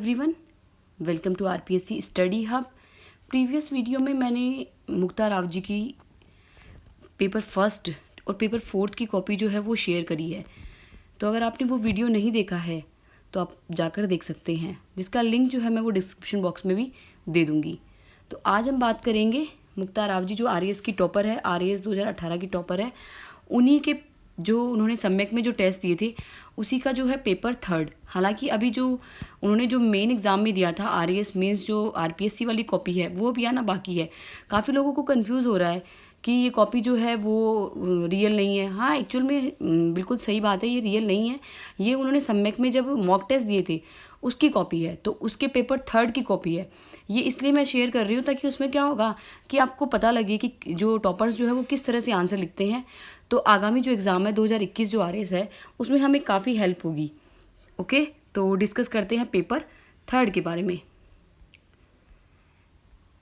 Everyone, welcome to RPSC study hub. Previous video में मैंने मुक्ता राव जी की पेपर फर्स्ट और पेपर फोर्थ की कॉपी जो है वो शेयर करी है। तो अगर आपने वो वीडियो नहीं देखा है तो आप जाकर देख सकते हैं, जिसका लिंक जो है मैं वो डिस्क्रिप्शन बॉक्स में भी दे दूँगी। तो आज हम बात करेंगे मुक्ता राव जी जो आरएएस की टॉपर है, आरएएस 2018 की टॉपर है, उन्हीं के जो उन्होंने सम्यक में जो टेस्ट दिए थे उसी का जो है पेपर थर्ड। हालांकि अभी जो उन्होंने जो मेन एग्ज़ाम में दिया था आरएएस मीन्स जो आरपीएससी वाली कॉपी है वो भी आना बाकी है। काफ़ी लोगों को कंफ्यूज हो रहा है कि ये कॉपी जो है वो रियल नहीं है। हाँ, एक्चुअल में बिल्कुल सही बात है, ये रियल नहीं है। ये उन्होंने सम्यक में जब मॉक टेस्ट दिए थे उसकी कॉपी है, तो उसके पेपर थर्ड की कॉपी है। ये इसलिए मैं शेयर कर रही हूँ ताकि उसमें क्या होगा कि आपको पता लगे कि जो टॉपर्स जो है वो किस तरह से आंसर लिखते हैं। तो आगामी जो एग्ज़ाम है 2021 जो आरएएस है उसमें हमें काफ़ी हेल्प होगी। ओके, तो डिस्कस करते हैं पेपर थर्ड के बारे में।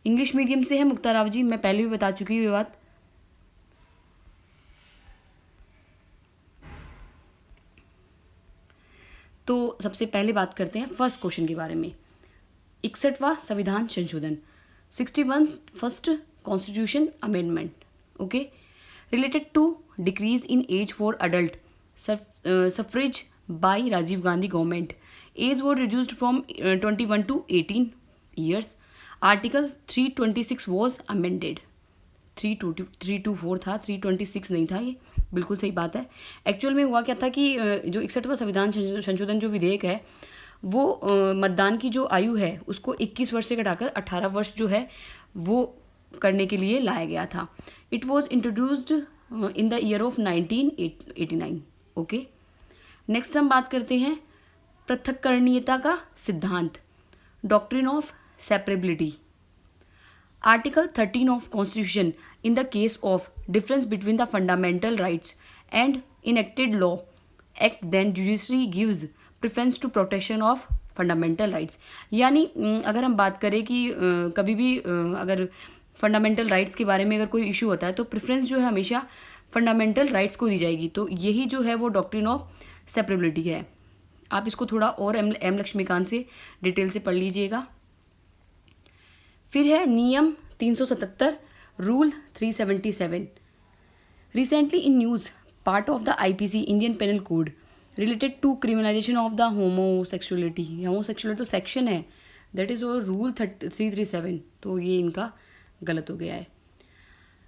इंग्लिश मीडियम से है मुक्ता राव जी, मैं पहले भी बता चुकी हूँ ये बात। तो सबसे पहले बात करते हैं फर्स्ट क्वेश्चन के बारे में। 61वां संविधान संशोधन, 61 first constitution amendment, okay, related to decrease in age for adult suffrage by Rajiv Gandhi government. Age was reduced from 21 to 18 years. Article 326 was amended. 324 था, 326 नहीं था। ये बिल्कुल सही बात है। एक्चुअल में हुआ क्या था कि जो 61वां संविधान संशोधन जो विधेयक है वो मतदान की जो आयु है उसको 21 वर्ष से घटाकर 18 वर्ष जो है वो करने के लिए लाया गया था। It was introduced in the year of 1989। Okay, next हम बात करते हैं पृथक्करणीयता का सिद्धांत, doctrine of सेपरेबिलिटी। Article 13 of Constitution, in the case of difference between the fundamental rights and enacted law act, then judiciary gives preference to protection of fundamental rights। यानी अगर हम बात करें कि कभी भी अगर फंडामेंटल राइट्स के बारे में अगर कोई इशू होता है तो प्रेफरेंस जो है हमेशा फंडामेंटल राइट्स को दी जाएगी। तो यही जो है वो डॉक्ट्रिन ऑफ सेपरेबिलिटी है। आप इसको थोड़ा और एम लक्ष्मीकांत से डिटेल से पढ़ लीजिएगा। फिर है नियम 377, rule 377। Recently in news part of the IPC Indian Penal Code related to criminalisation of the homosexuality. Homosexuality तो सेक्शन है, दैट इज़ वो रूल 337। तो ये इनका गलत हो गया है।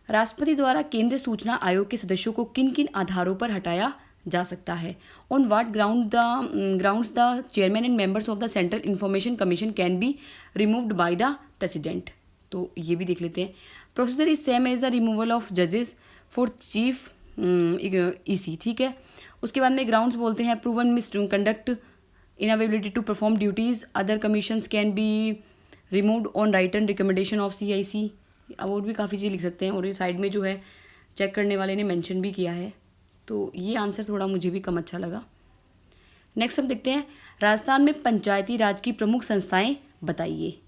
राष्ट्रपति द्वारा केंद्रीय सूचना आयोग के सदस्यों को किन किन आधारों पर हटाया जा सकता है? On what grounds the chairman and members of the central information commission can be removed by the president. तो ये भी देख लेते हैं। Procedure is same as the removal of जजेस फॉर चीफ ईसी। ठीक है, उसके बाद में ग्राउंड्स बोलते हैं proven misconduct, unavailability to perform duties, other commissions can be removed on written recommendation of CIC. अब और भी काफ़ी चीज़ लिख सकते हैं, और ये साइड में जो है चेक करने वाले ने मेंशन भी किया है। तो ये आंसर थोड़ा मुझे भी कम अच्छा लगा। नेक्स्ट हम देखते हैं राजस्थान में पंचायती राज की प्रमुख संस्थाएं बताइए।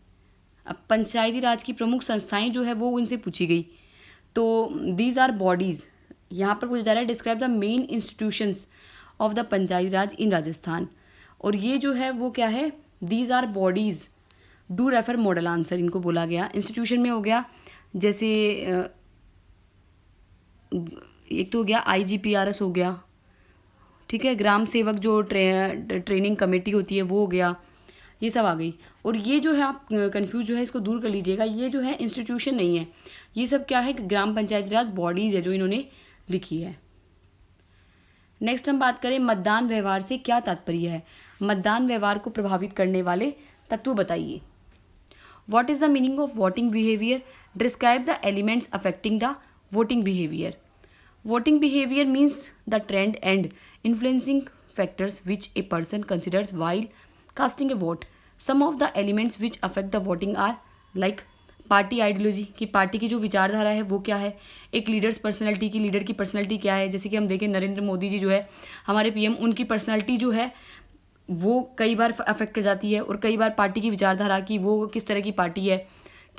अब पंचायती राज की प्रमुख संस्थाएं जो है वो उनसे पूछी गई। तो दीज आर बॉडीज़, यहाँ पर पूछा जा रहा है describe the main institutions of the Panchayati Raj in Rajasthan. और ये जो है वो क्या है, these are bodies do refer model answer इनको बोला गया। इंस्टीट्यूशन में हो गया जैसे एक तो हो गया IGPRS हो गया, ठीक है, ग्राम सेवक जो ट्रेनिंग कमेटी होती है वो हो गया, ये सब आ गई। और ये जो है आप कंफ्यूज जो है इसको दूर कर लीजिएगा, ये जो है इंस्टीट्यूशन नहीं है, ये सब क्या है, ग्राम पंचायती राज बॉडीज़ है जो इन्होंने लिखी है। नेक्स्ट हम बात करें मतदान व्यवहार से क्या तात्पर्य है? मतदान व्यवहार को प्रभावित करने वाले तत्व बताइए। What is the meaning of voting behaviour? Describe the elements affecting the voting behaviour. Voting behavior means the trend and influencing factors which a person considers while casting a vote. Some of the elements which affect the voting are like party ideology, कि party की जो विचारधारा है वो क्या है। एक leaders personality की, लीडर की पर्सनैलिटी क्या है। जैसे कि हम देखें नरेंद्र मोदी जी जो है हमारे पीएम, उनकी पर्सनैलिटी जो है वो कई बार अफेक्ट कर जाती है, और कई बार पार्टी की विचारधारा की वो किस तरह की पार्टी है,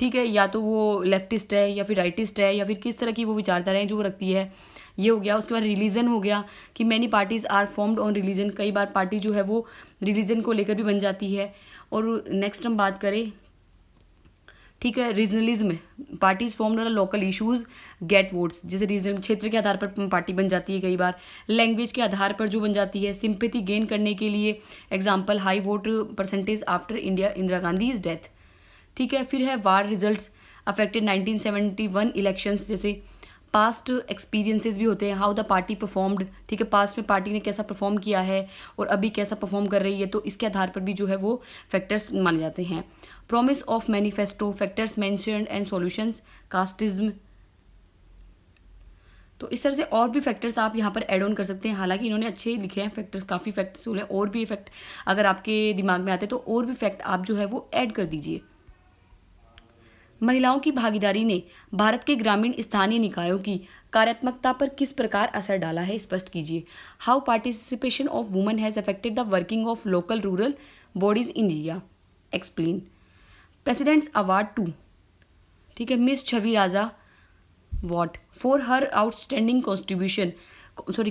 ठीक है, या तो वो लेफ्टिस्ट है या फिर राइटिस्ट है या फिर किस तरह की वो विचारधाराएं जो वो रखती है, ये हो गया। उसके बाद रिलीजन हो गया कि many parties are formed on religion, कई बार पार्टी जो है वो रिलीजन को लेकर भी बन जाती है। और नेक्स्ट हम बात करें, ठीक है, regionalism, parties formed on local issues get votes, जैसे रीजनल क्षेत्र के आधार पर पार्टी बन जाती है, कई बार लैंग्वेज के आधार पर जो बन जाती है, सिंपैथी गेन करने के लिए, example high vote percentage after Indira Gandhi is death, ठीक है। फिर है वार रिजल्ट्स अफेक्टेड 1971 इलेक्शंस, जैसे पास्ट एक्सपीरियंसेस भी होते हैं, हाउ द पार्टी परफॉर्म्ड, ठीक है, पास्ट में पार्टी ने कैसा परफॉर्म किया है और अभी कैसा परफॉर्म कर रही है, तो इसके आधार पर भी जो है वो फैक्टर्स माने जाते हैं। Promise of manifesto, factors mentioned and solutions, casteism. तो इस तरह से और भी फैक्टर्स आप यहाँ पर ऐड ऑन कर सकते हैं। हालांकि इन्होंने अच्छे ही लिखे हैं फैक्टर्स, काफ़ी फैक्टर्स बोले, और भी फैक्ट अगर आपके दिमाग में आते तो और भी फैक्ट आप जो है वो ऐड कर दीजिए। महिलाओं की भागीदारी ने भारत के ग्रामीण स्थानीय निकायों की कार्यात्मकता पर किस प्रकार असर डाला है, स्पष्ट कीजिए। How participation of women has affected the working of local rural bodies in India, explain. President's award to, ठीक है, miss Chhavi Raja what for her outstanding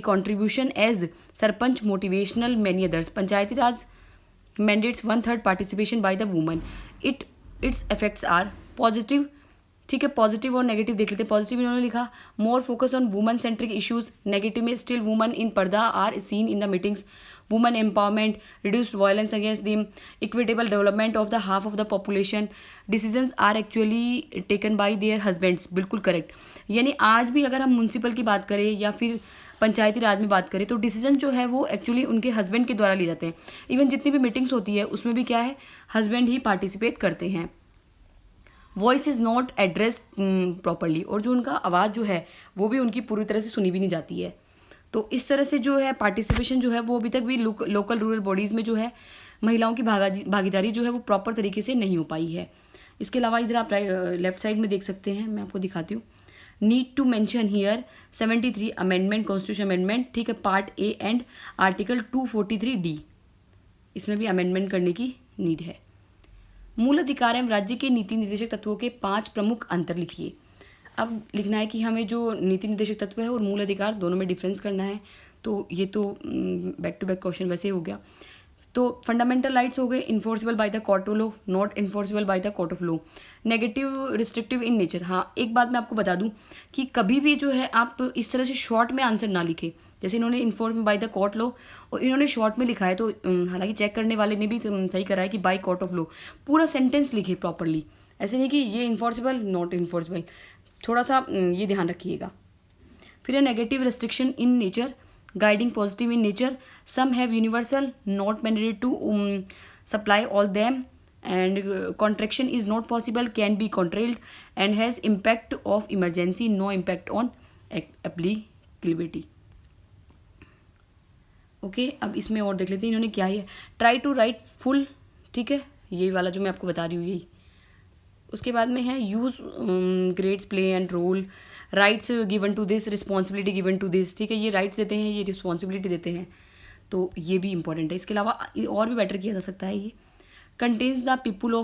contribution as sarpanch motivational many others. Panchayati Raj mandates 1/3 participation by the woman, its effects are positive, ठीक है, positive और negative देख लेते हैं। Positive इन्होंने लिखा more focus on woman centric issues, negative में still woman in purdah are seen in the meetings, woman empowerment, reduced violence against them, equitable development of the half of the population, decisions are actually taken by their husbands, बिल्कुल correct. यानी आज भी अगर हम municipal की बात करें या फिर पंचायती राज में बात करें तो डिसीजन जो है वो एक्चुअली उनके हस्बैंड के द्वारा लिए जाते हैं। इवन जितनी भी मीटिंग्स होती है उसमें भी क्या है, हस्बैंड ही पार्टिसिपेट करते हैं। Voice is not addressed properly, और जो उनका आवाज़ जो है वो भी उनकी पूरी तरह से सुनी भी नहीं जाती है। तो इस तरह से जो है पार्टिसिपेशन जो है वो अभी तक भी लोकल रूरल बॉडीज़ में जो है महिलाओं की भागीदारी जो है वो प्रॉपर तरीके से नहीं हो पाई है। इसके अलावा इधर आप लेफ्ट साइड में देख सकते हैं, मैं आपको दिखाती हूँ। Need to mention here 73 amendment, constitution amendment, ठीक है, part A and article 243D, इसमें भी अमेंडमेंट करने की नीड है। मूल अधिकार एवं राज्य के नीति निर्देशक तत्वों के 5 प्रमुख अंतर लिखिए। अब लिखना है कि हमें जो नीति निर्देशक तत्व है और मूल अधिकार दोनों में डिफरेंस करना है। तो ये तो बैक टू बैक क्वेश्चन वैसे हो गया। तो फंडामेंटल राइट्स हो गए, enforceable by the court of law, not enforceable by the court of law, negative restrictive in nature. हाँ, एक बात मैं आपको बता दूं कि कभी भी जो है आप तो इस तरह से शॉर्ट में आंसर ना लिखे, जैसे इन्होंने enforce by the court law और इन्होंने शॉर्ट में लिखा है, तो हालांकि चेक करने वाले ने भी सही करा है कि बाय कोर्ट ऑफ लॉ, पूरा सेंटेंस लिखे प्रॉपरली, ऐसे नहीं कि ये इन्फोर्सिबल नॉट इन्फोर्सिबल, थोड़ा सा ये ध्यान रखिएगा। फिर है negative restriction in nature, guiding positive in nature, some have universal, not mandated to supply all them, and contraction is not possible, can be controlled, and has impact of emergency, no impact on applicability। Okay, अब इसमें और देख लेते हैं इन्होंने क्या है, try to right full, ठीक है, ये वाला जो मैं आपको बता रही हूँ यही। उसके बाद में है use grades play and role, rights given to this, responsibility given to this, ठीक है, ये राइट्स देते हैं, ये रिस्पॉन्सिबिलिटी देते हैं, तो ये भी इंपॉर्टेंट है। इसके अलावा और भी बेटर किया जा सकता है। ये कंटेन्स द पीपुल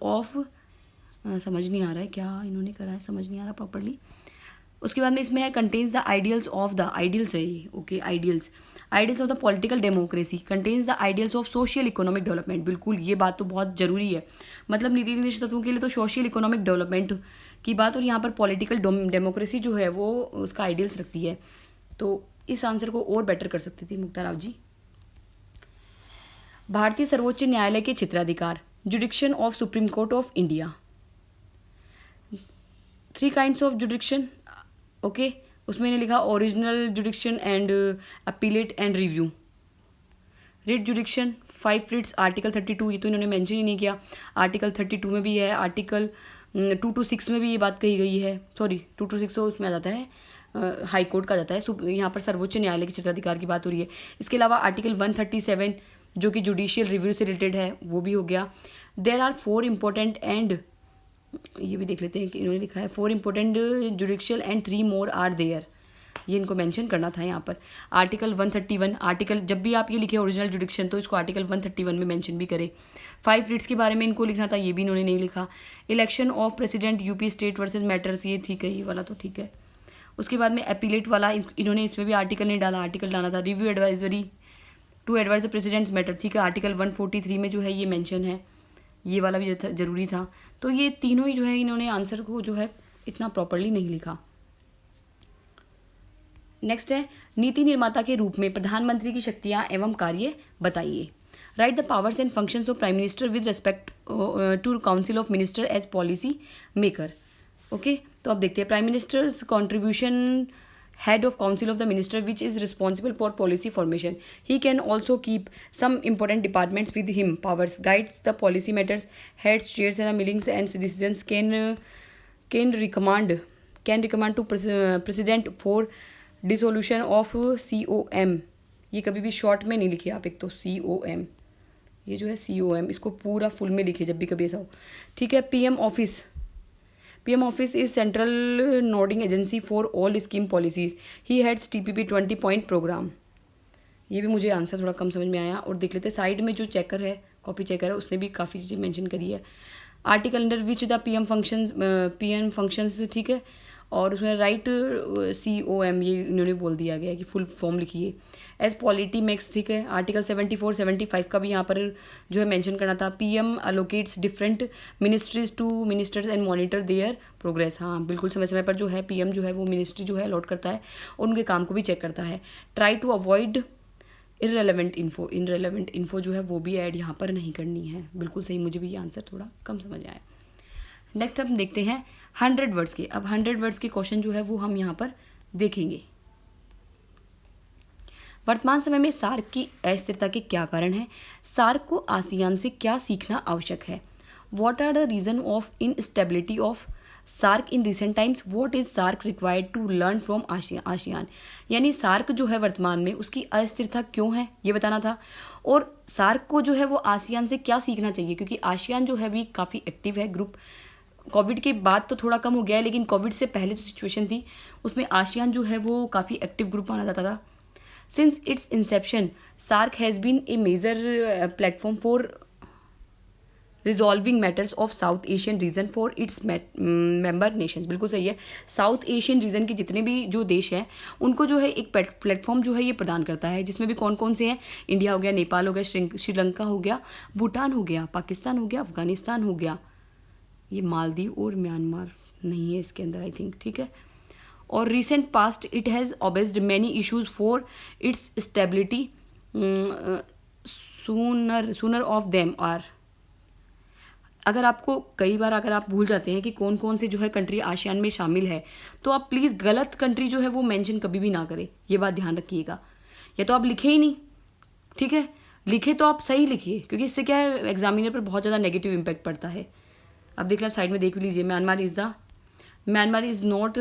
ऑफ समझ नहीं आ रहा है क्या इन्होंने करा है, समझ नहीं आ रहा प्रॉपरली। उसके बाद में इसमें है contains the ideals of the, ideals है ये, okay, ideals of the political democracy, contains the ideals of social economic development. बिल्कुल, ये बात तो बहुत जरूरी है, मतलब नीति निर्देशक तत्वों के लिए तो सोशल इकोनॉमिक डेवलपमेंट की बात, और यहाँ पर पॉलिटिकल डेमोक्रेसी जो है वो उसका आइडियल्स रखती है। तो इस आंसर को और बेटर कर सकते थे मुक्ता राव जी। भारतीय सर्वोच्च न्यायालय के क्षेत्राधिकार, jurisdiction of Supreme Court of India, 3 kinds of jurisdiction, okay, उसमें इन्हें लिखा original jurisdiction and appellate and review. Writ jurisdiction 5 writs, article 32, ये तो इन्होंने मेंशन ही नहीं किया, आर्टिकल 32 में भी है, आर्टिकल 226 में भी ये बात कही गई है, सॉरी 226 तो उसमें आ जाता है हाई कोर्ट का जाता है, यहाँ पर सर्वोच्च न्यायालय के क्षेत्राधिकार की बात हो रही है। इसके अलावा आर्टिकल 137 जो कि जुडिशियल रिव्यू से रिलेटेड है वो भी हो गया। देयर आर 4 इम्पोर्टेंट एंड, ये भी देख लेते हैं कि इन्होंने लिखा है 4 important judicial and 3 more are there, ये इनको मेंशन करना था यहाँ पर। आर्टिकल 131, आर्टिकल जब भी आप ये लिखे ओरिजिनल जुडिक्शन तो इसको आर्टिकल 131 में मेंशन भी करें। 5 रिट्स के बारे में इनको लिखना था, ये भी इन्होंने नहीं लिखा। Election of president UP state versus matters, ये ठीक है, ये वाला तो ठीक है। उसके बाद में अपीलेट वाला इन्होंने इसमें भी आर्टिकल नहीं डाला, आर्टिकल डाला था। Review advisory to advise the president's matter, ठीक है, आर्टिकल 143 में जो है ये मेंशन है, ये वाला भी ज़रूरी था। तो ये तीनों ही जो है इन्होंने आंसर को जो है इतना प्रॉपरली नहीं लिखा। नेक्स्ट है नीति निर्माता के रूप में प्रधानमंत्री की शक्तियाँ एवं कार्य बताइए। Write the powers and functions of prime minister with respect to council of minister as policy maker. Okay, तो अब देखते हैं prime minister's contribution, head of council of the minister which is responsible for policy formation. He can also keep some important departments with him powers, guides the policy matters, heads chairs and meetings and decisions, can recommend to president for dissolution of COM. ये कभी भी short में नहीं लिखे आप, एक तो COM, ये जो है COM, इसको पूरा फुल में लिखे जब भी कभी ऐसा हो, ठीक है। PM office is central nodal agency for all scheme policies, he heads TPP 20 point programme. ये भी मुझे आंसर थोड़ा कम समझ में आया। और देख लेते साइड में जो चेकर है, कॉपी चेकर है, उसने भी काफ़ी चीज़ें मेंशन करी है। Article under which the PM functions, ठीक है, और उसमें राइट COM ये इन्होंने बोल दिया गया है कि फुल फॉर्म लिखिए एज पॉलिटी मेक्स, ठीक है। आर्टिकल 74 75 का भी यहाँ पर जो है मेंशन करना था। PM allocates different ministries to ministers and monitor their progress. हाँ बिल्कुल, समय समय पर जो है PM जो है वो मिनिस्ट्री जो है अलॉट करता है और उनके काम को भी चेक करता है। Try to avoid irrelevant info जो है वो भी ऐड यहाँ पर नहीं करनी है। बिल्कुल सही, मुझे भी ये आंसर थोड़ा कम समझ आया। नेक्स्ट हम देखते हैं 100 वर्ड्स के। अब 100 वर्ड्स के क्वेश्चन जो है वो हम यहाँ पर देखेंगे। वर्तमान समय में सार्क की अस्थिरता के क्या कारण हैं? सार्क को आसियान से क्या सीखना आवश्यक है? What are the reason of instability of SAARC in recent times? What is SAARC required to learn from ASEAN? यानी सार्क जो है वर्तमान में उसकी अस्थिरता क्यों है ये बताना था, और सार्क को जो है वो आसियान से क्या सीखना चाहिए, क्योंकि आसियान जो है भी काफ़ी एक्टिव है ग्रुप। कोविड के बाद तो थोड़ा कम हो गया है, लेकिन कोविड से पहले जो सिचुएशन थी उसमें आसियान जो है वो काफ़ी एक्टिव ग्रुप माना जाता था। Since its inception SAARC has been a major platform for resolving matters of South Asian region for its member nations. बिल्कुल सही है, साउथ एशियन रीजन के जितने भी जो देश हैं उनको जो है एक प्लेटफॉर्म जो है ये प्रदान करता है, जिसमें भी कौन कौन से हैं? इंडिया हो गया, नेपाल हो गया, श्रीलंका हो गया, भूटान हो गया, पाकिस्तान हो गया, अफगानिस्तान हो गया, ये मालदीव और म्यांमार नहीं है इसके अंदर आई थिंक, ठीक है। और recent past it has obsessed many issues for its stability, sooner of them are. अगर आपको कई बार अगर आप भूल जाते हैं कि कौन कौन से जो है कंट्री आसियान में शामिल है, तो आप प्लीज़ गलत कंट्री जो है वो मेंशन कभी भी ना करें, ये बात ध्यान रखिएगा। या तो आप लिखे ही नहीं, ठीक है, लिखे तो आप सही लिखिए, क्योंकि इससे क्या है एग्जामिनर पर बहुत ज़्यादा नेगेटिव इम्पैक्ट पड़ता है। अब देख लो साइड में देख लीजिए, म्यांमार इज़ नॉट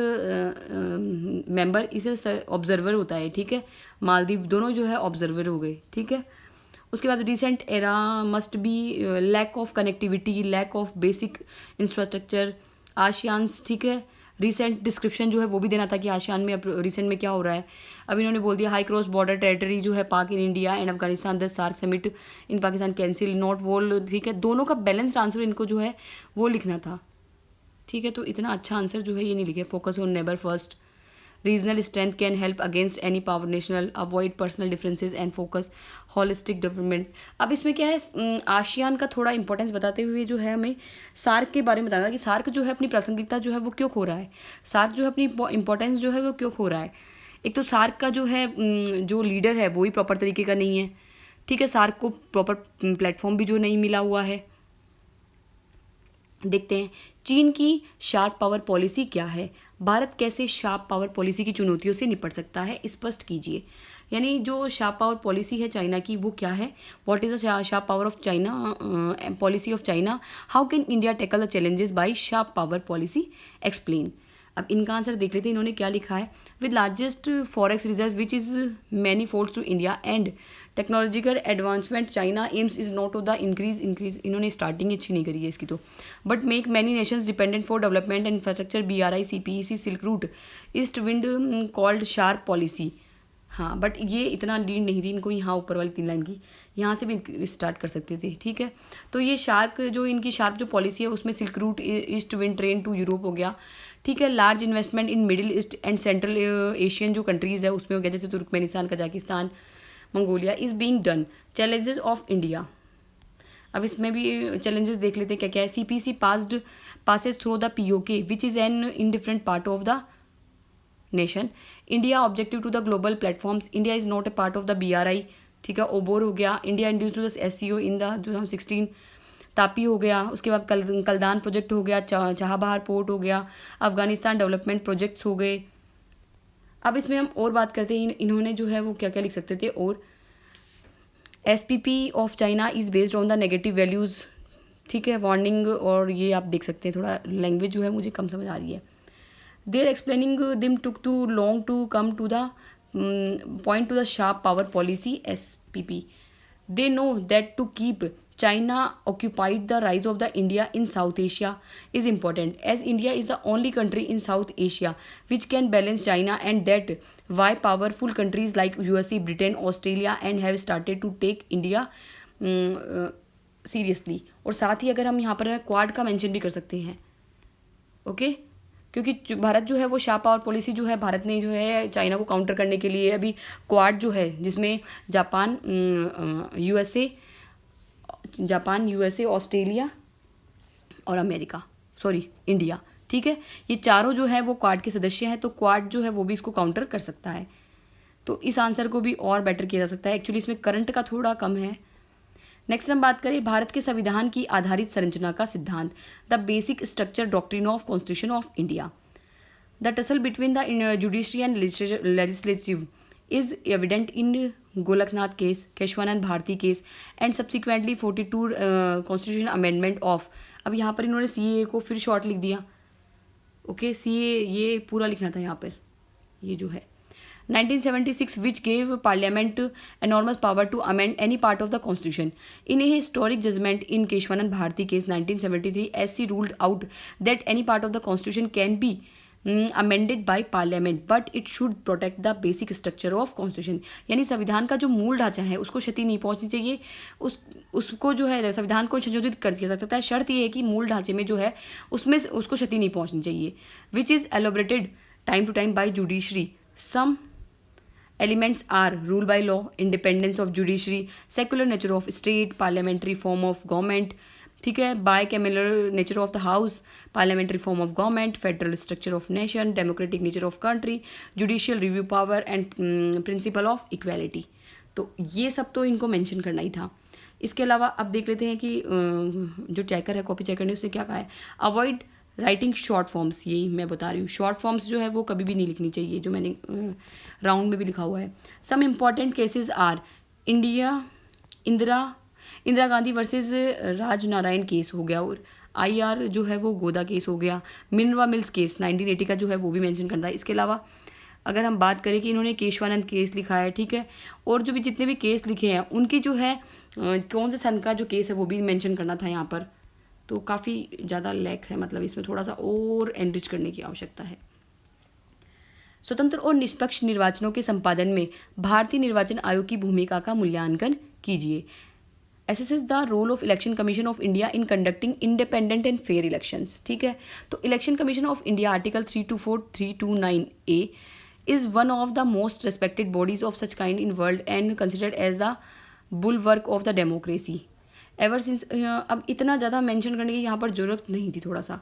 मेंबर, इसे ऑब्जर्वर होता है, ठीक है। मालदीव दोनों जो है ऑब्जर्वर हो गए, ठीक है। उसके बाद recent era must be lack of connectivity, lack of basic infrastructure ASEANs, ठीक है। रिसेंट डिस्क्रिप्शन जो है वो भी देना था कि आसियान में अब रिसेंट में क्या हो रहा है। अब इन्होंने बोल दिया हाई क्रॉस बॉर्डर टेरिटरी जो है Pak in India and Afghanistan the SAARC summit in Pakistan cancel not wall, ठीक है। दोनों का बैलेंस्ड आंसर इनको जो है वो लिखना था, ठीक है। तो इतना अच्छा आंसर जो है ये नहीं लिखे। Focus on neighbour first, regional strength can help against any power national, avoid personal differences and focus holistic development. अब इसमें क्या है आसियान का थोड़ा इंपॉर्टेंस बताते हुए जो है हमें सार्क के बारे में बताना कि सार्क जो है अपनी प्रासंगिकता जो है वो क्यों खो रहा है, सार्क जो है अपनी इंपॉर्टेंस जो है वो क्यों खो रहा है। एक तो सार्क का जो है जो लीडर है वो ही प्रॉपर तरीके का नहीं है, ठीक है। सार्क को प्रॉपर प्लेटफॉर्म भी जो नहीं मिला हुआ है। देखते हैं चीन की शार्प पावर पॉलिसी क्या है, भारत कैसे शार्प पावर पॉलिसी की चुनौतियों से निपट सकता है, स्पष्ट कीजिए। यानी जो शार्प पावर पॉलिसी है चाइना की वो क्या है, what is the sharp power of China policy of China, how can India tackle the challenges bye sharp power policy, explain. अब इनका आंसर देख लेते हैं, इन्होंने क्या लिखा है। With largest forex reserve which is many folds to India and technological advancement China aims is not to the increase. इन्होंने स्टार्टिंग अच्छी नहीं करी है इसकी तो, but make many nations dependent for development and infrastructure, BRI CPEC silk route east wind called sharp policy. हाँ but ये इतना लीड नहीं थी, इनको यहाँ ऊपर वाली 3 लाइन की यहाँ से भी स्टार्ट कर सकते थे, ठीक है। तो ये शार्प जो इनकी शार्प जो पॉलिसी है उसमें silk route east wind train to Europe हो गया, ठीक है। Large investment in middle east and central Asian जो कंट्रीज़ है उसमें हो गया, जैसे Turkmenistan, Kazakhstan, Mongolia is being done, challenges of India. अब इसमें भी चैलेंजेस देख लेते हैं क्या क्या है। CPC passes through the POK which is an indifferent part of the nation. India objective to the global platforms, India is not a part of the BRI, ठीक है। ओबोर हो गया, India induce to the SCO in the 2016, TAPI हो गया, उसके बाद कलदान project हो गया, चाहबहार पोर्ट हो गया, अफगानिस्तान डेवलपमेंट प्रोजेक्ट्स हो गए। अब इसमें हम और बात करते हैं इन्होंने जो है वो क्या क्या लिख सकते थे। और SPP of China is based on the negative values, ठीक है, वार्निंग। और ये आप देख सकते हैं, थोड़ा लैंग्वेज जो है मुझे कम समझ आ रही है। They're explaining them took too long to come to the point to the sharp power policy SPP. They know that to keep China occupied, the rise of the India in South Asia is important, as India is the only country in South Asia which can balance China, and that why powerful countries like USA, Britain, Australia and have started to take India seriously. और साथ ही अगर हम यहाँ पर quad का mention भी कर सकते हैं, ओके, क्योंकि भारत जो है वो शार्प पावर पॉलिसी जो है भारत ने जो है चाइना को काउंटर करने के लिए अभी क्वाड जो है जिसमें जापान, USA, ऑस्ट्रेलिया और इंडिया, ठीक है, ये चारों जो है वो क्वाड के सदस्य हैं। तो क्वाड जो है वो भी इसको काउंटर कर सकता है। तो इस आंसर को भी और बेटर किया जा सकता है। एक्चुअली इसमें करंट का थोड़ा कम है। नेक्स्ट हम बात करें भारत के संविधान की आधारित संरचना का सिद्धांत, the basic structure doctrine of constitution of India. The tussle between the judiciary and legislative is evident in Golaknath case, Kesavananda Bharati case and subsequently 42 constitution amendment of. अब यहाँ पर इन्होंने CAA को फिर शॉर्ट लिख दिया, ओके, CAA ये पूरा लिखना था यहाँ पर, ये जो है 1976 which gave parliament enormous power to amend any part of the constitution. In a historic judgment in Keshwanand Bharati case 1973, SC ruled out that any part of the constitution can be amended by parliament but it should protect the basic structure of constitution. यानी संविधान का जो मूल ढांचा है उसको क्षति नहीं पहुंचनी चाहिए, उसको जो है संविधान को संशोधित कर दिया जा सकता है। शर्त ये है कि मूल ढांचे में जो है उसमें उसको क्षति नहीं पहुंचनी चाहिए। Which is elaborated time to time by judiciary. Some elements are rule by law, independence of judiciary, secular nature of state, parliamentary form of government, ठीक है, bicameral nature of the house, parliamentary form of government, federal structure of nation, democratic nature of country, judicial review power and principle of equality. तो ये सब तो इनको mention करना ही था। इसके अलावा अब देख लेते हैं कि जो चेकर है, कॉपी चेकर ने उसने क्या कहा है। अवॉइड राइटिंग शॉर्ट फॉर्म्स, यही मैं बता रही हूँ, शॉर्ट फॉर्म्स जो है वो कभी भी नहीं लिखनी चाहिए, जो मैंने राउंड में भी लिखा हुआ है। Some important cases are Indira Gandhi versus Raj Narain case हो गया, और IR जो है वो गोदा केस हो गया, मिनर्वा मिल्स केस 1980 का जो है वो भी मेंशन करता है। इसके अलावा अगर हम बात करें कि इन्होंने केशवानंद केस लिखा है, ठीक है, और जो भी जितने भी केस लिखे हैं उनकी जो है कौन से सन का जो केस है वो भी मेंशन करना था यहाँ पर। तो काफ़ी ज़्यादा लैक है, मतलब इसमें थोड़ा सा और एनरिच करने की आवश्यकता है। स्वतंत्र और निष्पक्ष निर्वाचनों के संपादन में भारतीय निर्वाचन आयोग की भूमिका का मूल्यांकन कीजिए। Assesses the role of Election Commission of India in conducting independent and fair elections, ठीक है। तो Election Commission of India article 324, 329A is one of the most respected bodies of such kind in world and considered as the bulwark of the democracy. Ever since अब इतना ज़्यादा mention करने की यहाँ पर ज़रूरत नहीं थी थोड़ा सा।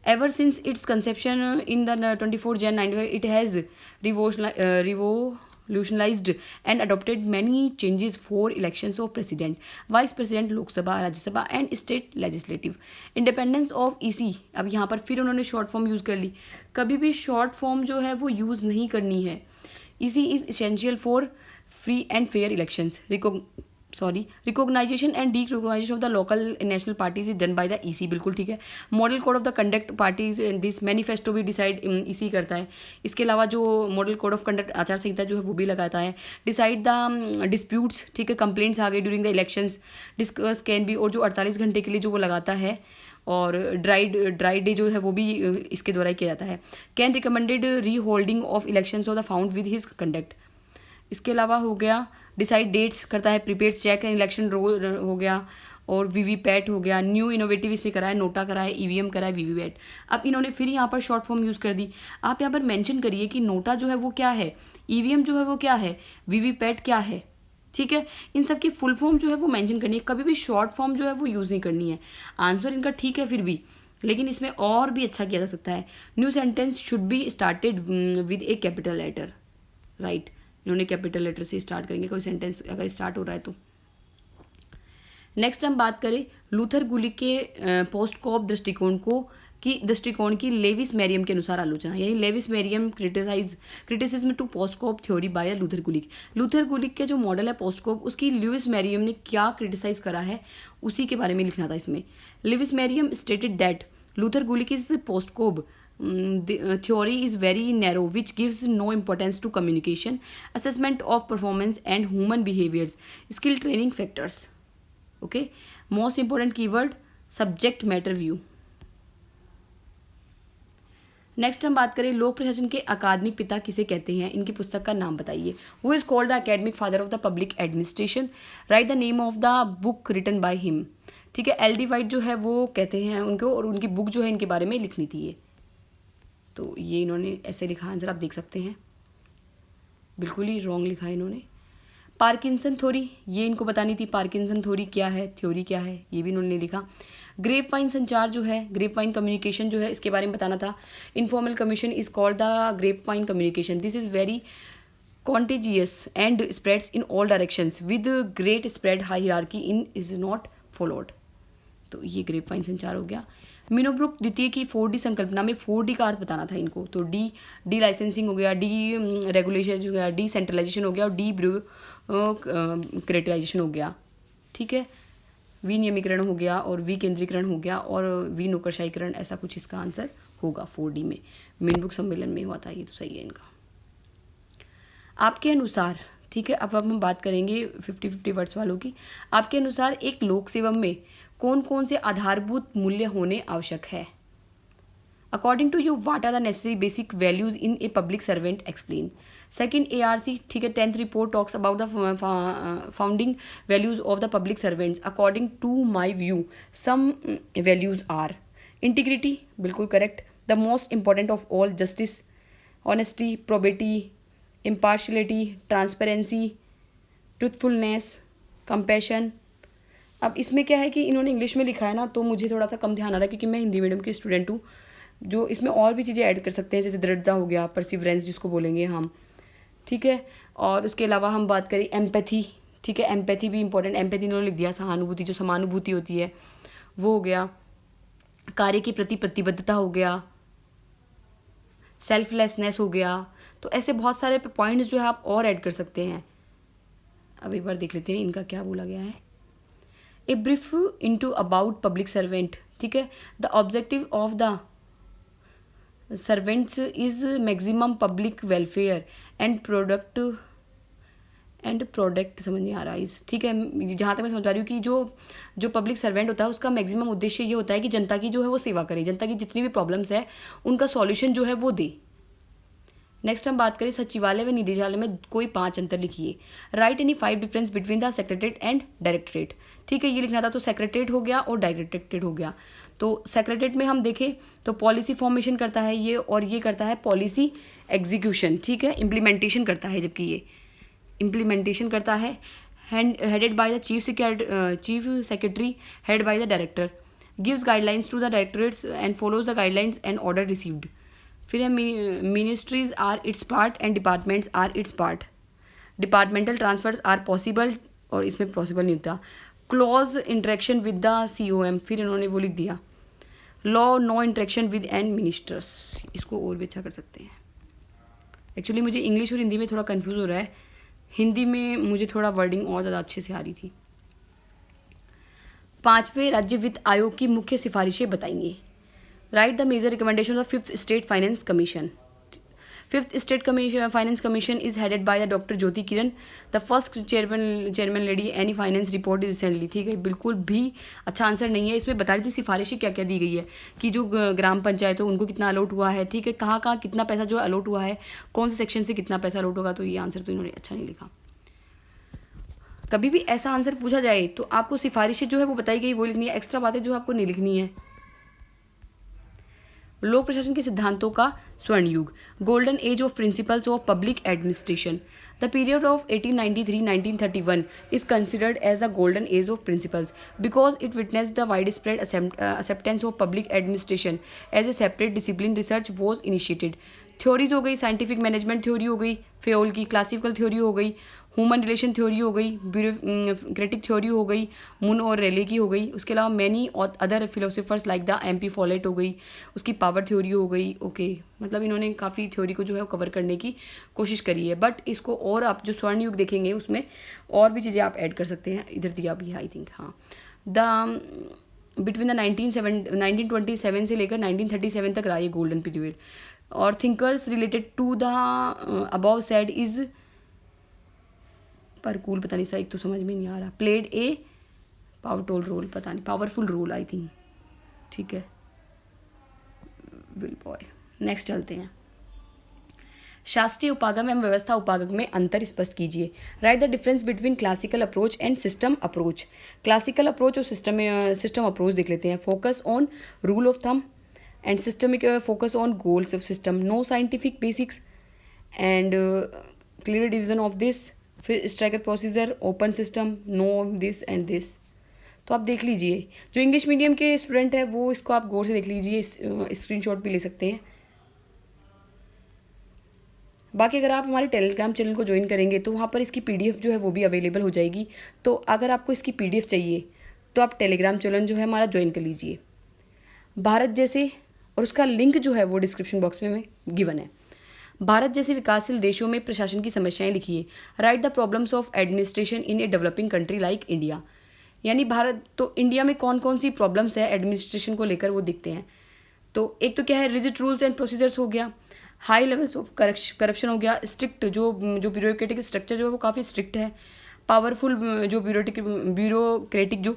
Ever since its conception in the 24 Jan 1995, it has revolutionized and adopted many changes for elections of president, vice president, Lok Sabha, Rajya Sabha and state legislative. Independence of EC, अब यहाँ पर फिर उन्होंने शॉर्ट फॉर्म यूज़ कर ली। कभी भी short form जो है वो यूज़ नहीं करनी है। EC is essential for free and fair elections. Recognition and derecognition of the local and national parties is done by the EC, बिल्कुल ठीक है। Model code of the conduct parties this manifesto भी decide EC करता है। इसके अलावा जो model code of conduct आचार संहिता जो है वो भी लगाता है। डिसाइड द डिस्प्यूट्स, ठीक है, कंप्लेंट्स आ गई during the elections, discuss can be, और जो 48 घंटे के लिए जो वो लगाता है, और ड्राई डे जो है वो भी इसके द्वारा ही किया जाता है। Can recommended re holding of elections of the found with his conduct. इसके अलावा हो गया डिसाइड डेट्स करता है, prepaid check and election roll हो गया, और वीवीपैट हो गया, न्यू इनोवेटिव इसने करा है, नोटा करा है, ईवीएम करा है, वीवीपैट। अब इन्होंने फिर यहाँ पर शॉर्ट फॉर्म यूज़ कर दी। आप यहाँ पर मेंशन करिए कि नोटा जो है वो क्या है, ईवीएम जो है वो क्या है, वीवीपैट क्या है, ठीक है। इन सब की फुल फॉर्म जो है वो मेंशन करनी है, कभी भी शॉर्ट फॉर्म जो है वो यूज़ नहीं करनी है। आंसर इनका ठीक है फिर भी, लेकिन इसमें और भी अच्छा किया जा सकता है। New sentence should be started with a capital letter, right. इन्होंने कैपिटल लेटर से स्टार्ट करेंगे कोई सेंटेंस अगर स्टार्ट हो रहा है तो। नेक्स्ट हम बात करें लूथर गुलिक के पोस्ट-कॉप दृष्टिकोण की लेविस मेरियम के अनुसार आलोचना, यानी Lewis Meriam criticism to POSDCORB theory by Luther Gulick. Luther Gulick के जो मॉडल है पोस्ट-कॉप, उसकी लेविस मेरियम ने क्या क्रिटिसाइज करा है उसी के बारे में लिखना था इसमें। Lewis Meriam stated that Luther Gulick is POSDCORB theory is very narrow which gives no importance to communication, assessment of performance and human behaviors, skill training factors. Okay, most important keyword subject matter view. Next हम बात करें लोक प्रशासन के अकादमिक पिता किसे कहते हैं, इनकी पुस्तक का नाम बताइए। Who is called the academic father of the public administration, right the name of the book written by him. ठीक है, एल.डी. वाइट जो है वो कहते हैं उनको, और उनकी बुक जो है इनके बारे में लिखनी थी ये। तो ये इन्होंने ऐसे लिखा, आंसर आप देख सकते हैं, बिल्कुल ही रॉन्ग लिखा है इन्होंने। पार्किंसन थ्योरी, ये इनको बतानी थी, पार्किंसन थ्योरी क्या है, थ्योरी क्या है, ये भी इन्होंने लिखा। ग्रेप वाइन संचार जो है, ग्रेप वाइन कम्युनिकेशन जो है, इसके बारे में बताना था। Informal commission is called the grape vine communication, this is very contagious and spreads in all directions with great spread hierarchy in is not followed. तो ये ग्रेप वाइन संचार हो गया। मिनोब्रुक द्वितीय की 4D संकल्पना में 4D का अर्थ बताना था इनको। तो डी लाइसेंसिंग हो गया, डी रेगुलेशन हो गया, डी सेंट्रलाइजेशन हो गया, और डी ब्यूरोक्रेटाइजेशन हो गया। ठीक है, विनियमीकरण हो गया, और विकेंद्रीकरण हो गया, और विनौकरशाहीकरण, ऐसा कुछ इसका आंसर होगा 4D में। मिनबुक सम्मेलन में हुआ था ये, तो सही है इनका। आपके अनुसार, ठीक है, अब हम बात करेंगे 50-50 वर्ड्स वालों की। आपके अनुसार एक लोक सेवा में कौन कौन से आधारभूत मूल्य होने आवश्यक है। According to you what are the necessary basic values in a public servant, explain. Second ARC, ठीक है, 10th report talks about the founding values of the public servants. According to my view some values are integrity, बिल्कुल correct, the most important of all justice, honesty, probity, impartiality, transparency, truthfulness, compassion. अब इसमें क्या है कि इन्होंने English में लिखा है ना, तो मुझे थोड़ा सा कम ध्यान आ रहा है क्योंकि मैं हिंदी मीडियम की स्टूडेंट हूँ। जो इसमें और भी चीज़ें ऐड कर सकते हैं, जैसे दृढ़ता हो गया, परसिवरेंस जिसको बोलेंगे हम, ठीक है। और उसके अलावा हम बात करें एम्पैथी, ठीक है, एम्पैथी भी इंपॉर्टेंट, एम्पैथी इन्होंने लिख दिया। सहानुभूति, जो समानुभूति होती है वो हो गया। कार्य के प्रति प्रतिबद्धता हो गया, सेल्फलेसनेस हो गया। तो ऐसे बहुत सारे पॉइंट्स जो है आप और ऐड कर सकते हैं। अब एक बार देख लेते हैं इनका क्या बोला गया है। A brief into about public servant, ठीक है, the objective of the servants is maximum public welfare and product समझ नहीं आ रहा इस, ठीक है, जहाँ तक मैं समझ पा रही हूँ कि जो पब्लिक सर्वेंट होता है उसका मैक्सिमम उद्देश्य ये होता है कि जनता की जो है वो सेवा करे, जनता की जितनी भी प्रॉब्लम्स है उनका सॉल्यूशन जो है वो दे। नेक्स्ट हम बात करें सचिवालय व निदेशालय में कोई 5 अंतर लिखिए। Right any 5 difference between the secretariat and directorate, ठीक है, ये लिखना था। तो सेक्रेटरीट हो गया और डायरेक्टरेट हो गया। तो सेक्रेटरीट में हम देखें तो पॉलिसी फॉर्मेशन करता है ये, और ये करता है पॉलिसी एग्जीक्यूशन, ठीक है, इम्प्लीमेंटेशन करता है, जबकि ये इम्प्लीमेंटेशन करता है। Headed by the chief secretary, head by the director, gives guidelines to the directorates and follows the guidelines and order received. फिर है ministries are its part and departments are its part. Departmental transfers are possible, और इसमें possible नहीं होता। Close interaction with the COM, फिर इन्होंने वो लिख दिया law no interaction with and ministers. इसको और भी अच्छा कर सकते हैं। एक्चुअली मुझे इंग्लिश और हिंदी में थोड़ा कंफ्यूज हो रहा है, हिंदी में मुझे थोड़ा वर्डिंग और ज़्यादा अच्छे से आ रही थी। 5वें राज्य वित्त आयोग की मुख्य सिफारिशें बताएंगे। Write the major recommendation of 5th state finance commission. 5th state finance commission is headed by the doctor Jyoti Kiran, the first chairman lady any finance report recently, ठीक है, बिल्कुल भी अच्छा आंसर नहीं है। इसमें बता रही थी सिफारिशें क्या क्या दी गई है, कि जो ग्राम पंचायत हो उनको कितना अलॉट हुआ है, ठीक है, कहाँ कहाँ कितना पैसा जो अलॉट हुआ है, कौन से सेक्शन से कितना पैसा अलॉट होगा। तो ये आंसर तो इन्होंने अच्छा नहीं लिखा। कभी भी ऐसा आंसर पूछा जाए तो आपको सिफारिशें जो है वो बताई गई वो लिखनी है, एक्स्ट्रा बातें जो आपको नहीं लिखनी है। लोक प्रशासन के सिद्धांतों का स्वर्ण युग, golden age of principles of public administration. The period of 1893-1931 is considered as the golden age of principles because it witnessed the widespread acceptance of public administration as a separate discipline. Research was initiated. Theories हो गई, scientific management theory हो गई, Fayol की classical theory हो गई, human relation theory हो गई, bureaucratic theory हो गई, मुन और रेले की हो गई। उसके अलावा many other philosophers like the MP Follett हो गई, उसकी पावर थ्योरी हो गई। ओके, मतलब इन्होंने काफ़ी थ्योरी को जो है कवर करने की कोशिश करी है। बट इसको और आप जो स्वर्ण युग देखेंगे उसमें और भी चीज़ें आप ऐड कर सकते हैं, इधर दिया भी है आई थिंक। हाँ, द बिटवीन द 1927 से लेकर 1937 तक रहा ये गोल्डन पीरियड। और thinkers related to the above said is पर कूल पता नहीं सा, एक तो समझ में नहीं आ रहा, प्लेड ए पावरफुल रोल, पता नहीं पावरफुल रोल आई थिंक। ठीक है, विल बॉय। नेक्स्ट चलते हैं। शास्त्रीय उपागम एवं व्यवस्था उपागम में अंतर स्पष्ट कीजिए। Write the difference between classical approach and system approach. Classical approach और सिस्टम अप्रोच देख लेते हैं। Focus on rule of thumb and systemic focus on goals of system, no scientific basics and clear division of this. फिर stricter procedure, open system, no this and this. तो आप देख लीजिए, जो इंग्लिश मीडियम के स्टूडेंट है वो इसको आप गौर से देख लीजिए, स्क्रीनशॉट भी ले सकते हैं। बाकी अगर आप हमारे टेलीग्राम चैनल को ज्वाइन करेंगे तो वहाँ पर इसकी PDF जो है वो भी अवेलेबल हो जाएगी। तो अगर आपको इसकी PDF चाहिए तो आप टेलीग्राम चैनल जो है हमारा ज्वाइन कर लीजिए। भारत जैसे, और उसका लिंक जो है वो डिस्क्रिप्शन बॉक्स में गिवन है। भारत जैसे विकासशील देशों में प्रशासन की समस्याएं लिखिए। Right the problems of administration in a developing country like India. यानी भारत, तो इंडिया में कौन कौन सी प्रॉब्लम्स है एडमिनिस्ट्रेशन को लेकर वो दिखते हैं। तो एक तो क्या है, रिजिड रूल्स एंड प्रोसीजर्स हो गया, हाई लेवल्स ऑफ करप्शन हो गया, स्ट्रिक्ट जो ब्यूरोक्रेटिक स्ट्रक्चर जो है वो काफ़ी स्ट्रिक्ट है, पावरफुल जो ब्यूरोक्रेटिक जो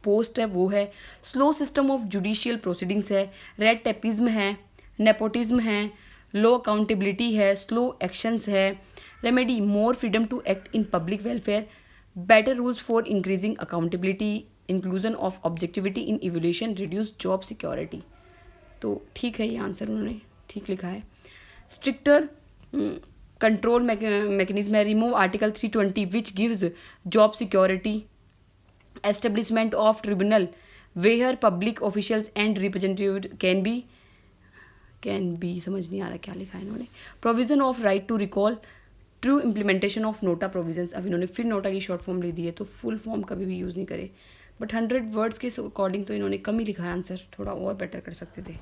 पोस्ट है वो है, slow system of judicial proceedings है, रेड टेपिज्म है, नेपोटिज्म है, लो अकाउंटेबिलिटी है, स्लो एक्शंस है, remedy more freedom to act in public welfare, better rules for increasing accountability, inclusion of objectivity in evolution, reduce job security. तो ठीक है, ये answer उन्होंने ठीक लिखा है। स्ट्रिक्टर कंट्रोल मैकेनिज्म है, remove article 320 which gives job security, establishment of tribunal where public officials and representative can be समझ नहीं आ रहा क्या लिखा है इन्होंने। Provision of right to recall, true implementation of NOTA provisions. अब इन्होंने फिर नोटा की शॉर्ट फॉर्म ले दी है, तो फुल फॉर्म कभी भी यूज़ नहीं करे। बट 100 वर्ड्स के अकॉर्डिंग तो इन्होंने कम ही लिखा है आंसर, थोड़ा और बेटर कर सकते थे।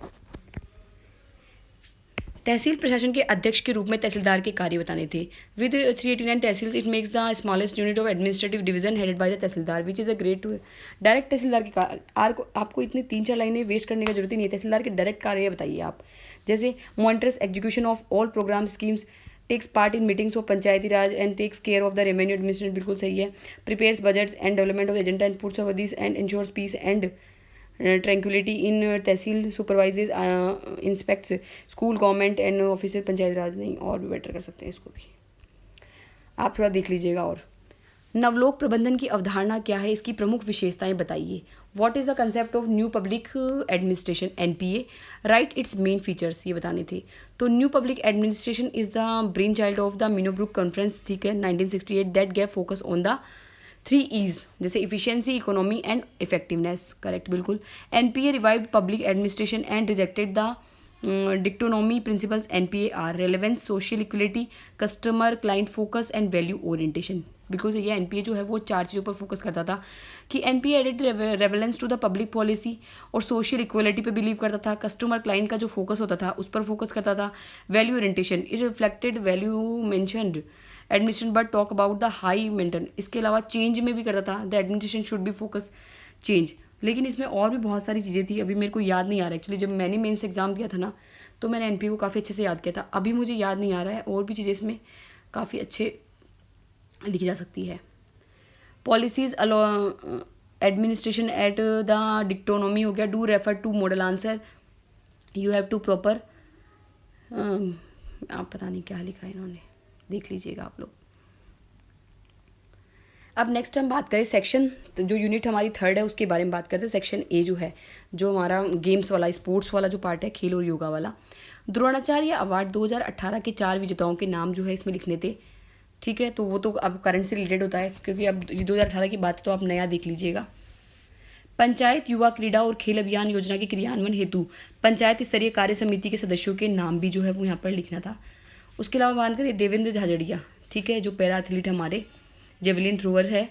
तहसील प्रशासन के अध्यक्ष के रूप में तहसीलदार के कार्य बताने थे। With 389 tehsils it makes the smallest unit of administrative division headed by the tehsildar which is a great direct tehsildar के कार्य। आपको इतनी 3-4 लाइनें वेस्ट करने की जरूरत ही नहीं है। तहसीलदार के डायरेक्ट कार्य बताइए आप, जैसे monitors execution of all program schemes, takes part in meetings of Panchayati Raj and takes care of the revenue administration, बिल्कुल सही है। Prepares budgets and development of agenda and puts over this and ensures peace and tranquility in tehsil, supervises inspects school government and officer panchayat raj. नहीं, और भी better कर सकते हैं इसको भी, आप थोड़ा देख लीजिएगा। और नवलोक प्रबंधन की अवधारणा क्या है, इसकी प्रमुख विशेषताएं बताइए। What is the concept of new public administration, NPA। Write its main features, ये बताने थे। तो new public administration is the brain child of the Minnowbrook conference, ठीक है, 1968, that gave focus on the 3 E's, जैसे efficiency, economy and effectiveness. Correct, बिल्कुल। NPA revived public administration and rejected the dichotomy principles. NPA are relevance, social equality, customer client focus and value orientation. Because ये NPA जो है वो 4 चीज़ों पर focus करता था कि NPA added relevance to the public policy, और सोशल इक्वलिटी पे बिलीव करता था, कस्टमर क्लाइंट का जो फोकस होता था उस पर फोकस करता था, value orientation, it reflected value mentioned administration but talk about the high maintain. इसके अलावा चेंज में भी करता था, the administration should be focus change. लेकिन इसमें और भी बहुत सारी चीज़ें थी, अभी मेरे को याद नहीं आ रहा। एक्चुअली जब मैंने मेंस एग्जाम दिया था ना, तो मैंने NPA को काफ़ी अच्छे से याद किया था, अभी मुझे याद नहीं आ रहा है। और भी चीज़ें इसमें काफ़ी अच्छे लिखी जा सकती है। Policies administration at the dichotomy हो गया, do refer to model answer, you have to proper, आप पता नहीं क्या लिखा है इन्होंने, देख लीजिएगा आप लोग। अब नेक्स्ट हम बात करें सेक्शन, तो जो यूनिट हमारी थर्ड है उसके बारे में बात करते हैं। सेक्शन ए जो है, जो हमारा गेम्स वाला, स्पोर्ट्स वाला जो पार्ट है, खेल और योगा वाला। द्रोणाचार्य अवार्ड 2018 के 4 विजेताओं के नाम जो है इसमें लिखने थे। ठीक है, तो वो तो अब करंट से रिलेटेड होता है, क्योंकि अब ये 2018 की बात है, तो आप नया देख लीजिएगा। पंचायत युवा क्रीड़ा और खेल अभियान योजना के क्रियान्वयन हेतु पंचायत स्तरीय कार्य समिति के सदस्यों के नाम भी जो है वो यहाँ पर लिखना था। उसके अलावा बात करें देवेंद्र झाझड़िया, ठीक है, जो पैरा एथलीट हमारे जेवलिन थ्रोअर है,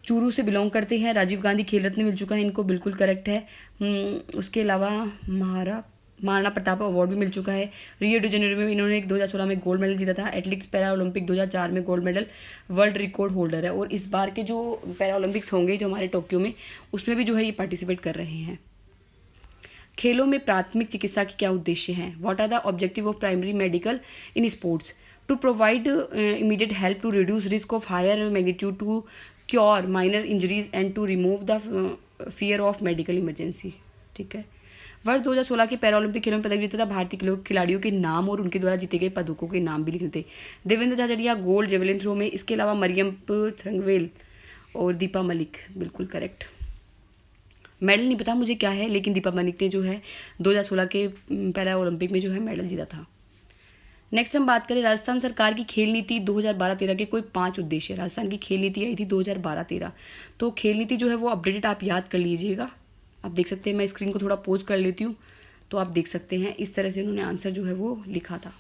चूरू से बिलोंग करते हैं। राजीव गांधी खेल रत्न मिल चुका है इनको, बिल्कुल करेक्ट है। उसके अलावा महाराणा प्रताप अवार्ड भी मिल चुका है। रियो डी जेनेरो में इन्होंने 2016 में गोल्ड मेडल जीता था। एथलेटिक्स पैरा ओलंपिक 2004 में gold medal, world record holder है। और इस बार के जो पैरा ओलंपिक्स होंगे जो हमारे टोक्यो में, उसमें भी जो है ये पार्टिसिपेट कर रहे हैं। खेलों में प्राथमिक चिकित्सा के क्या उद्देश्य हैं? What are the objective of primary medical in sports? To provide immediate help to reduce risk of higher magnitude, to cure minor injuries and to remove the fear of medical emergency. ठीक है। वर्ष 2016 के para Olympic खेलों में पदक जीता था भारतीय खिलाड़ियों के नाम और उनके द्वारा जीते गए पदकों के नाम भी लिखे थे। Devendra Jhajharia gold javelin throw में, इसके अलावा मरियम थंगवेल और दीपा मलिक, बिल्कुल करेक्ट। मेडल नहीं पता मुझे क्या है, लेकिन दीपा मलिक ने जो है 2016 के पैरा ओलंपिक में जो है मेडल जीता था। नेक्स्ट हम बात करें राजस्थान सरकार की खेल नीति 2012-13 के कोई 5 उद्देश्य। राजस्थान की खेल नीति आई थी 2012-13, तो खेल नीति जो है वो अपडेटेड आप याद कर लीजिएगा। आप देख सकते हैं, मैं स्क्रीन को थोड़ा पोज कर लेती हूँ तो आप देख सकते हैं, इस तरह से उन्होंने आंसर जो है वो लिखा था।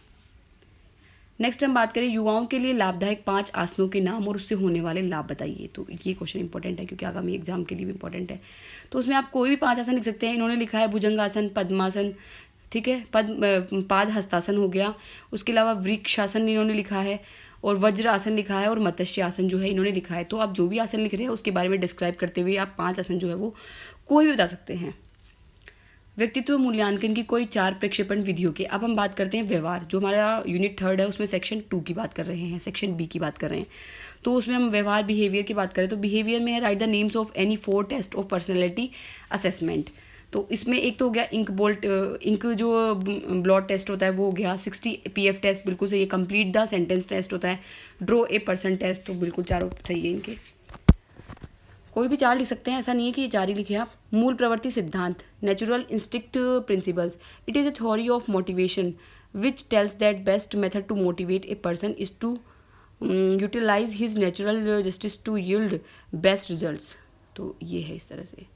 नेक्स्ट हम बात करें युवाओं के लिए लाभदायक 5 आसनों के नाम और उससे होने वाले लाभ बताइए। तो ये क्वेश्चन इंपॉर्टेंट है, क्योंकि आगामी एग्जाम के लिए भी इंपॉर्टेंट है। तो उसमें आप कोई भी 5 आसन लिख सकते हैं। इन्होंने लिखा है भुजंगासन, पद्मासन, ठीक है, पाद हस्तासन हो गया। उसके अलावा वृक्षासन इन्होंने लिखा है, और वज्र आसन लिखा है, और मत्स्य आसन जो है इन्होंने लिखा है। तो आप जो भी आसन लिख रहे हैं उसके बारे में डिस्क्राइब करते हुए आप 5 आसन जो है वो कोई भी बता सकते हैं। व्यक्तित्व मूल्यांकन की कोई 4 प्रक्षेपण विधियों के। अब हम बात करते हैं व्यवहार, जो हमारा यूनिट 3 है उसमें सेक्शन 2 की बात कर रहे हैं, सेक्शन बी की बात कर रहे हैं। तो उसमें हम व्यवहार बिहेवियर की बात करें तो बिहेवियर में है write the names of any 4 test of personality assessment. तो इसमें एक तो हो गया इंक जो ब्लॉट टेस्ट होता है वो हो गया, 60 PF टेस्ट बिल्कुल सही है, कंप्लीट द सेंटेंस टेस्ट होता है, ड्रॉ ए पर्सन टेस्ट, तो बिल्कुल चारों सही है इनके। कोई भी 4 लिख सकते हैं, ऐसा नहीं है कि ये 4 ही लिखे आप। मूल प्रवृत्ति सिद्धांत, natural instinct principles, it is a theory of motivation which tells that best method to motivate a person is to utilise his natural justice to yield best results. तो ये है इस तरह से।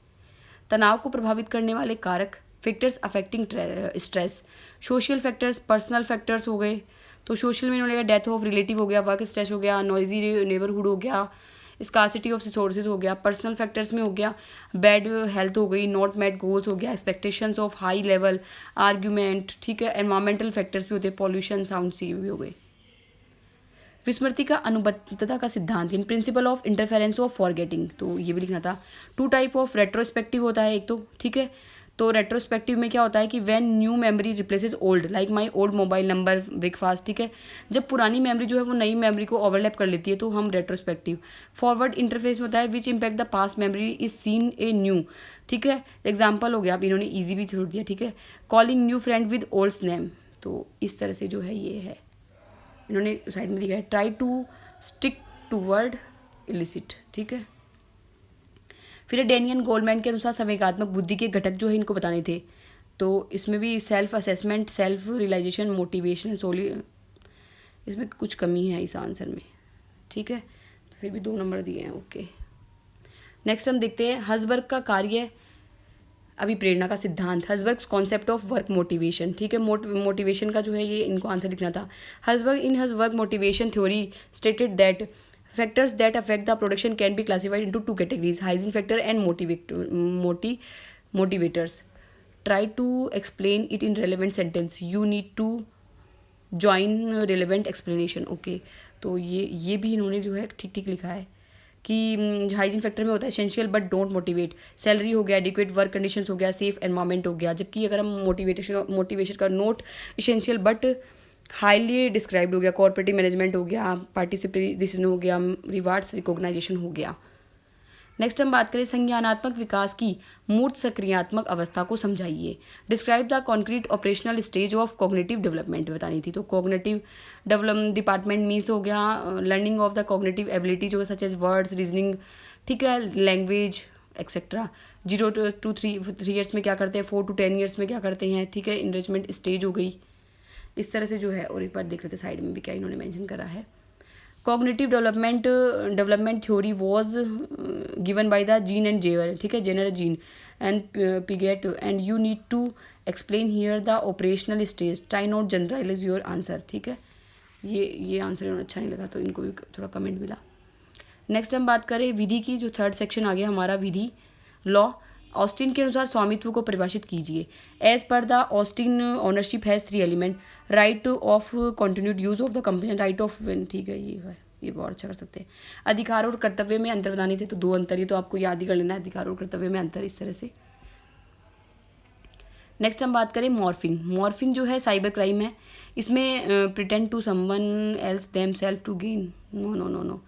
तनाव को प्रभावित करने वाले कारक, factors affecting stress, social factors, personal factors हो गए। तो सोशल में इन्होंने डेथ ऑफ रिलेटिव हो गया, वर्क स्ट्रेस हो गया, नॉइजी नेबरहुड हो गया, स्कार्सिटी ऑफ रिसोर्सेज हो गया। पर्सनल फैक्टर्स में हो गया बैड हेल्थ हो गई, नॉट मेट गोल्स हो गया, expectations of high level, argument, ठीक है। एनवायरमेंटल फैक्टर्स भी होते हैं, पॉल्यूशन, साउंड सी भी हो गए। विस्मृति का अनुबद्धता का सिद्धांत, in principle of interference of forgetting, तो ये भी लिखना था। 2 टाइप ऑफ रेट्रोस्पेक्टिव होता है एक तो, ठीक है। तो रेट्रोस्पेक्टिव में क्या होता है कि when new memory replaces old, like my old mobile number, breakfast, ठीक है। जब पुरानी मेमोरी जो है वो नई मेमोरी को ओवरलैप कर लेती है तो हम रेट्रोस्पेक्टिव। फॉरवर्ड इंटरफेस में होता है which impact the past memory is seen a new, ठीक है। एग्जाम्पल हो गया, अब इन्होंने ईजी भी छोड़ दिया, ठीक है। Calling new friend with old name, तो इस तरह से जो है ये है, इन्होंने साइड में लिखा है try to stick to word illicit, ठीक है। फिर डेनियन गोलमैन के अनुसार संवेगात्मक बुद्धि के घटक जो है इनको बताने थे। तो इसमें भी self assessment, self realisation, motivation, इसमें कुछ कमी है इस आंसर में, ठीक है। तो फिर भी 2 नंबर दिए हैं, ओके। नेक्स्ट हम देखते हैं हसबर्ग का कार्य अभिप्रेरणा का सिद्धांत, हसबर्ग्स कॉन्सेप्ट ऑफ वर्क मोटिवेशन, ठीक है। मोटिवेशन का जो है ये इनको आंसर लिखना था। Herzberg in his work motivation theory stated that factors that affect the production can be classified into 2 categories, hygiene factor and motivators. Try to explain it in relevant sentence, you need to join relevant explanation, okay. तो ये भी इन्होंने जो है ठीक ठीक लिखा है कि हाइजीन फैक्टर में होता है essential but don't motivate, salary हो गया, एडिक्वेट वर्क कंडीशंस हो गया, सेफ एनवायरनमेंट हो गया। जबकि अगर हम मोटिवेशन का note essential but highly described हो गया, कॉर्पोरेटिव मैनेजमेंट हो गया, पार्टिसिपेटरी डिसीजन हो गया, रिवार्ड्स रिकॉग्नाइजेशन हो गया। नेक्स्ट हम बात करें संज्ञानात्मक विकास की मूर्त सक्रियात्मक अवस्था को समझाइए। Describe the concrete operational stage of cognitive development बतानी थी। तो कॉग्निटिव डेवलपमेंट डिपार्टमेंट मीन्स हो गया learning of the cognitive ability जो सच एज वर्ड्स, रीजनिंग, ठीक है, लैंग्वेज एक्सेट्रा। 0 to 3 ईयर्स में क्या करते हैं, 4 to 10 ईयर्स में क्या करते हैं, ठीक है, इनरिचमेंट स्टेज हो गई। इस तरह से जो है, और एक बार देख लेते हैं साइड में भी क्या इन्होंने मेंशन करा है। Cognitive development theory was given by the Jean and जेवर, ठीक है, जेनर Jean and Piaget, and you need to explain here the operational stage, try not generalize your answer, ठीक है। ये आंसर इन्होंने अच्छा नहीं लगा तो इनको भी थोड़ा कमेंट मिला। नेक्स्ट हम बात करें विधि की, जो थर्ड सेक्शन आ गया हमारा विधि, लॉ। ऑस्टिन के अनुसार स्वामित्व को परिभाषित कीजिए। As per the Austin ownership has 3 element, right of continued use of the company, right of win, ठीक है, ये बहुत अच्छा कर सकते हैं। अधिकार और कर्तव्य में अंतर बताने थे, तो 2 अंतर, ये तो आपको याद ही कर लेना है, अधिकार और कर्तव्य में अंतर, इस तरह से। नेक्स्ट हम बात करें मॉर्फिंग। मॉर्फिंग जो है साइबर क्राइम है। इसमें pretend to someone else them self to gain, no no no no,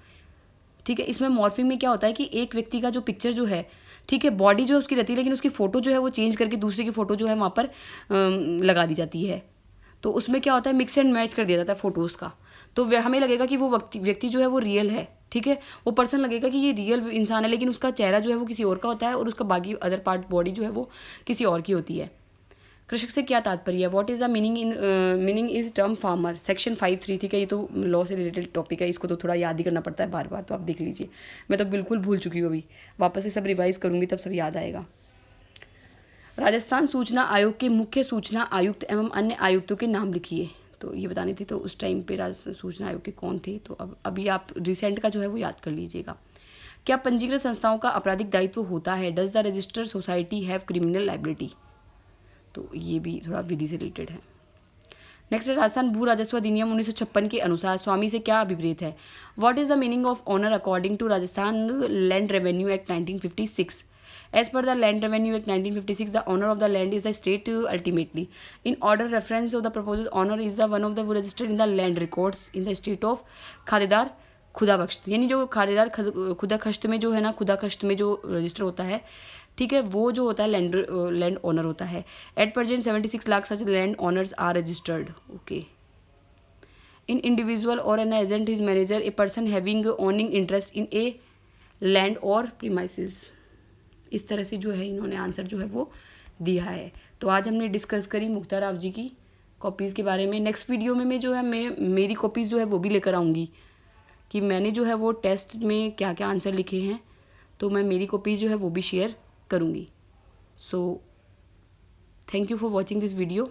ठीक है। इसमें मॉर्फिंग में क्या होता है कि एक व्यक्ति का जो पिक्चर जो है, ठीक है, बॉडी जो उसकी रहती है, लेकिन उसकी फ़ोटो जो है वो चेंज करके दूसरे की फ़ोटो जो है वहाँ पर लगा दी जाती है। तो उसमें क्या होता है, मिक्स एंड मैच कर दिया जाता है फ़ोटोज़ का। तो हमें लगेगा कि वो व्यक्ति जो है वो रियल है, ठीक है, वो पर्सन लगेगा कि ये रियल इंसान है, लेकिन उसका चेहरा जो है वो किसी और का होता है और उसका बाकी अदर पार्ट बॉडी जो है वो किसी और की होती है। कृषक से क्या तात्पर्य है, what is the meaning is term farmer, section 5(3), ठीक है, ये तो लॉ से रिलेटेड टॉपिक है, इसको तो थोड़ा याद ही करना पड़ता है बार बार, तो आप देख लीजिए। मैं तो बिल्कुल भूल चुकी हूँ, अभी वापस से सब रिवाइज करूँगी तब सब याद आएगा। राजस्थान सूचना आयोग के मुख्य सूचना आयुक्त एवं अन्य आयुक्तों के नाम लिखिए। तो ये बतानी थी, तो उस टाइम पे राजस्थान सूचना आयोग के कौन थे, तो अब अभी आप रिसेंट का जो है वो याद कर लीजिएगा। क्या पंजीकृत संस्थाओं का आपराधिक दायित्व होता है, does the registered society have criminal liability, तो ये भी थोड़ा विधि से रिलेटेड है। नेक्स्ट, राजस्थान भू राजस्व अधिनियम 1956 के अनुसार स्वामी से क्या अभिप्रेत है, what is the meaning of owner according to Rajasthan land revenue act 1956। As per the Land Revenue Act 1956, the owner of the land is the state ultimately. In order, reference of the proposed owner is the one of the who registered in the land records in the state of खातेदार खुदाबख्श, यानी जो खातेदार खुदाबख्श में जो है ना, खुदाबख्श में जो रजिस्टर होता है, ठीक है, वो जो होता है लैंड ओनर होता है। At present 76 lakh such land owners are registered, okay. In individual और an agent is manager a person having owning interest in a land और प्रीमाइसेस। इस तरह से जो है इन्होंने आंसर जो है वो दिया है। तो आज हमने डिस्कस करी मुक्ता राव जी की कॉपीज़ के बारे में। नेक्स्ट वीडियो में मैं जो है मेरी कॉपीज़ जो है वो भी लेकर आऊँगी कि मैंने जो है वो टेस्ट में क्या क्या आंसर लिखे हैं, तो मैं मेरी कॉपीज़ जो है वो भी शेयर करूँगी। So thank you for watching this video.